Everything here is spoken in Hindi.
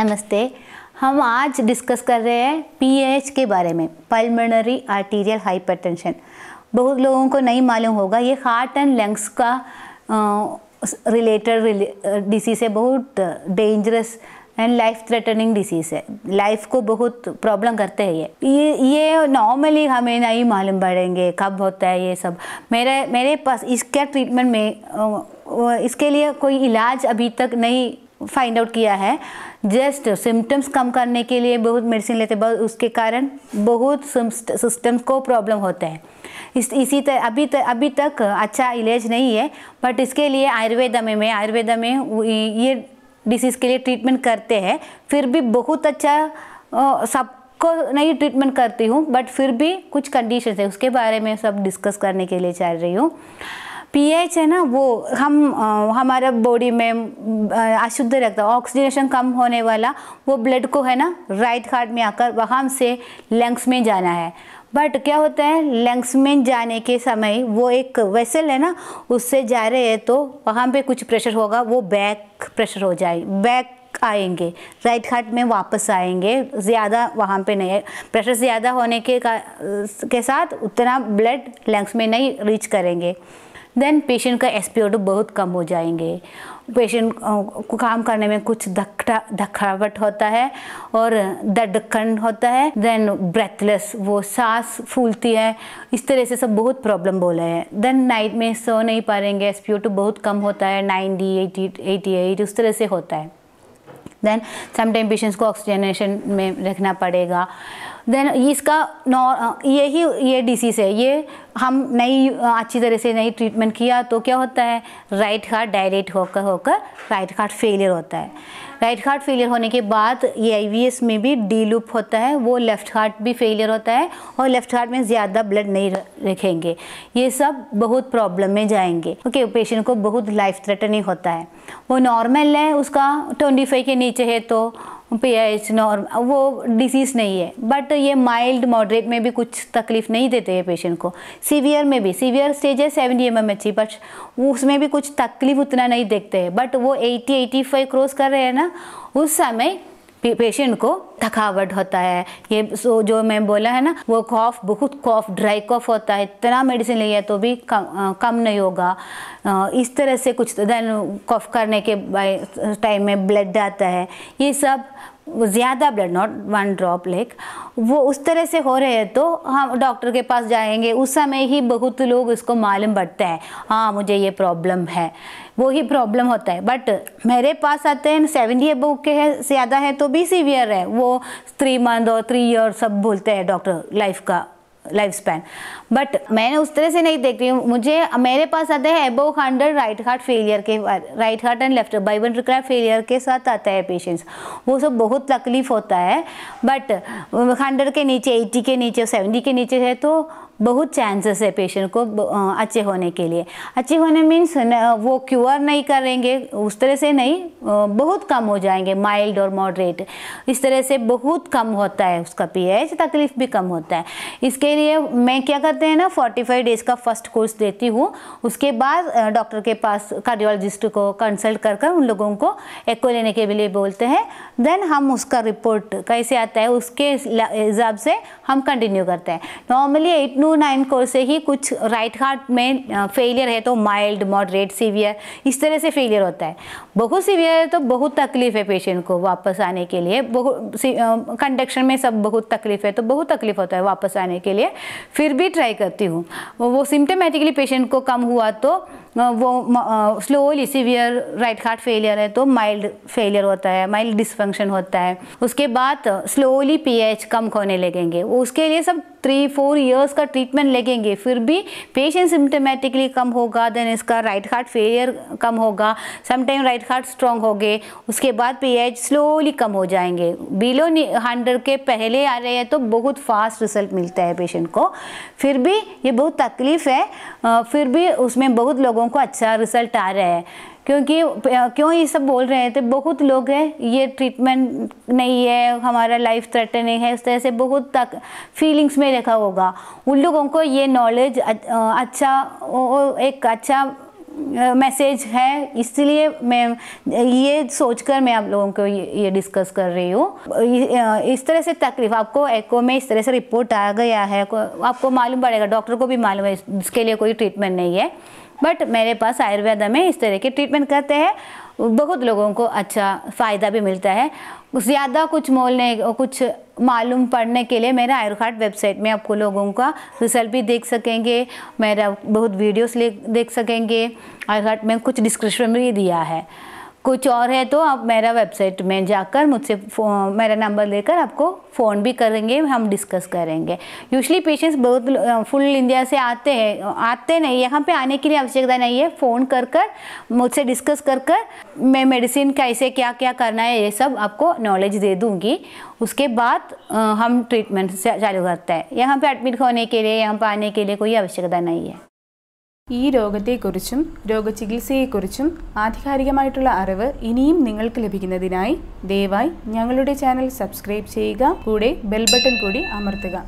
नमस्ते। हम आज डिस्कस कर रहे हैं पीएच के बारे में, पल्मोनरी आर्टीरियल हाइपरटेंशन। बहुत लोगों को नहीं मालूम होगा, ये हार्ट एंड लंग्स का रिलेटेड डिसीज़ है, बहुत dangerous and life threatening disease है। लाइफ को बहुत प्रॉब्लम करते हैं ये नॉर्मली हमें नहीं मालूम पड़ेंगे कब होता है ये सब। मेरे पास इसका ट्रीटमेंट में इसके लिए कोई इलाज अभी तक नहीं फाइंड आउट किया है। जस्ट सिम्टम्स कम करने के लिए बहुत मेडिसिन लेते हैं, उसके कारण बहुत सिस्टम्स को प्रॉब्लम होता है। इसी तरह अभी तक अच्छा इलाज नहीं है, बट इसके लिए आयुर्वेद में ये डिसीज़ के लिए ट्रीटमेंट करते हैं। फिर भी बहुत अच्छा सबको नहीं ट्रीटमेंट करती हूँ, बट फिर भी कुछ कंडीशंस है, उसके बारे में सब डिस्कस करने के लिए चाह रही हूँ। पीएच है ना, वो हमारा बॉडी में अशुद्ध रखता है, ऑक्सीजनेशन कम होने वाला वो ब्लड को है ना राइट हार्ट में आकर वहाँ से लंग्स में जाना है। बट क्या होता है, लंग्स में जाने के समय वो एक वेसल है ना, उससे जा रहे हैं तो वहाँ पे कुछ प्रेशर होगा, वो बैक प्रेशर हो जाए, बैक आएंगे, राइट हार्ट में वापस आएंगे। ज़्यादा वहाँ पे नहीं है, प्रेशर ज़्यादा होने के साथ उतना ब्लड लंग्स में नहीं रीच करेंगे। देन पेशेंट का SpO2 बहुत कम हो जाएंगे। पेशेंट को काम करने में कुछ धक्कावट होता है और धड़कन होता है। देन ब्रेथलेस, वो सांस फूलती है, इस तरह से सब बहुत प्रॉब्लम बोले हैं। देन नाइट में सो नहीं पाएंगे, SpO2 बहुत कम होता है, 90, 80, 88 उस तरह से होता है। देन समटाइम पेशेंट्स को ऑक्सीजनेशन में रखना पड़ेगा। देन इसका ये डिसीज़ है, ये हम नहीं अच्छी तरह से नहीं ट्रीटमेंट किया तो क्या होता है, राइट हार्ट डायलेट होकर राइट हार्ट फेलियर होता है। राइट हार्ट फेलियर होने के बाद ये IVS में भी डी लूप होता है, वो लेफ़्ट हार्ट भी फेलियर होता है और लेफ़्ट हार्ट में ज़्यादा ब्लड नहीं रखेंगे। ये सब बहुत प्रॉब्लम में जाएंगे। ओके, पेशेंट को बहुत लाइफ थ्रेटनिंग होता है। वो नॉर्मल है, उसका 25 के नीचे है तो पीएच नॉर्मल, वो डिसीज़ नहीं है। बट ये माइल्ड मॉडरेट में भी कुछ तकलीफ नहीं देते हैं पेशेंट को। सीवियर में भी, सीवियर स्टेज है 70 mmHg, बट उसमें भी कुछ तकलीफ उतना नहीं देखते हैं। बट वो 80-85 क्रॉस कर रहे हैं ना, उस समय पेशेंट को थकावट होता है। ये जो मैं बोला है ना, वो बहुत ड्राई कॉफ होता है, इतना मेडिसिन लिया तो भी कम नहीं होगा। इस तरह से कुछ देन कॉफ करने के टाइम में ब्लड आता है, ये सब ज़्यादा ब्लड, नॉट 1 ड्रॉप लाइक, वो उस तरह से हो रहे हैं तो हम डॉक्टर के पास जाएंगे। उस समय ही बहुत लोग इसको मालूम पड़ता है, हाँ मुझे ये प्रॉब्लम है, वो ही प्रॉब्लम होता है। बट मेरे पास आते हैं 70 अबव के है, ज़्यादा है तो भी सीवियर है, वो 3 मंथ और 3 ईयर सब बोलते हैं डॉक्टर लाइफ स्पैन। बट मैंने उस तरह से नहीं देखती हूँ। मेरे पास आते हैं अबव 100 राइट हार्ट फेलियर के, right heart and left biventricular failure के साथ आता है पेशेंट्स, वो सब बहुत तकलीफ होता है। बट 100 के नीचे, 80 के नीचे, 70 के नीचे है तो बहुत चांसेस है पेशेंट को अच्छे होने के लिए। अच्छे होने मीन्स वो क्योर नहीं करेंगे, उस तरह से नहीं, बहुत कम हो जाएंगे, माइल्ड और मॉडरेट, इस तरह से बहुत कम होता है उसका पीएच, तकलीफ भी कम होता है। इसके लिए मैं क्या करते हैं ना, 45 डेज़ का फर्स्ट कोर्स देती हूँ। उसके बाद डॉक्टर के पास, कार्डियोलॉजिस्ट को कंसल्ट कर उन लोगों को एको लेने के लिए बोलते हैं। देन हम उसका रिपोर्ट कैसे आता है उसके हिसाब से हम कंटिन्यू करते हैं। नॉर्मली 8 to 9 कोर्स से ही कुछ राइट हार्ट में फेलियर है तो माइल्ड, मॉडरेट, सीवियर इस तरह से फेलियर होता है। बहुत सीवियर है तो बहुत तकलीफ है पेशेंट को वापस आने के लिए, बहुत कंडक्शन में सब बहुत तकलीफ है तो बहुत तकलीफ होता है वापस आने के लिए। फिर भी ट्राई करती हूँ। वो सिम्टमेटिकली पेशेंट को कम हुआ तो वो slowly, severe right heart failure है तो माइल्ड फेलियर होता है, माइल्ड डिसफंक्शन होता है। उसके बाद स्लोली पीएच कम होने लगेंगे। उसके लिए सब 3-4 ईयर्स का ट्रीटमेंट लगेंगे, फिर भी पेशेंट सिम्टमेटिकली कम होगा। देन इसका राइट हार्ट फेलियर कम होगा, समटाइम राइट हार्ट स्ट्रॉन्ग हो गए, उसके बाद पीएच स्लोली कम हो जाएंगे। बिलो 100 के पहले आ रहे हैं तो बहुत फास्ट रिजल्ट मिलता है पेशेंट को। फिर भी ये बहुत तकलीफ है, फिर भी उसमें बहुत लोगों को अच्छा रिजल्ट आ रहा है। क्यों ये सब बोल रहे थे, बहुत लोग हैं ये ट्रीटमेंट नहीं है, हमारा लाइफ थ्रेटनिंग है, इस तरह से बहुत तक फीलिंग्स में रखा होगा। उन लोगों को ये नॉलेज अच्छा, एक अच्छा मैसेज है, इसलिए मैं ये सोचकर मैं आप लोगों को ये डिस्कस कर रही हूँ। इस तरह से तकलीफ आपको एको में इस तरह से रिपोर्ट आ गया है, आपको मालूम पड़ेगा, डॉक्टर को भी मालूम है इसके लिए कोई ट्रीटमेंट नहीं है, बट मेरे पास आयुर्वेदा में इस तरह के ट्रीटमेंट करते हैं, बहुत लोगों को अच्छा फ़ायदा भी मिलता है। ज़्यादा कुछ कुछ मालूम पड़ने के लिए मेरा आयुर्हाट वेबसाइट में आपको लोगों का रिजल्ट भी देख सकेंगे, मेरा बहुत वीडियोस देख सकेंगे। आयुर्हाट में कुछ डिस्क्रिप्शन भी दिया है, कुछ और है तो आप मेरा वेबसाइट में जाकर मुझसे मेरा नंबर लेकर आपको फ़ोन भी करेंगे, हम डिस्कस करेंगे। यूजली पेशेंट्स बहुत फुल इंडिया से आते नहीं, यहाँ पे आने की आवश्यकता नहीं है, फ़ोन कर मुझसे डिस्कस कर मैं मेडिसिन कैसे क्या क्या करना है ये सब आपको नॉलेज दे दूँगी। उसके बाद हम ट्रीटमेंट चालू करते हैं। यहाँ पे एडमिट होने के लिए, यहाँ पर आने के लिए कोई आवश्यकता नहीं है। ഈ രോഗത്തെക്കുറിച്ചും രോഗചികിത്സയെക്കുറിച്ചും ആധികാരികമായിട്ടുള്ള അറിവ് ഇനിയും നിങ്ങൾക്ക് ലഭിക്കുന്നതിനായി ദയവായി ഞങ്ങളുടെ ചാനൽ സബ്സ്ക്രൈബ് ചെയ്യുക, കൂടെ ബെൽ ബട്ടൺ കൂടി അമർത്തുക.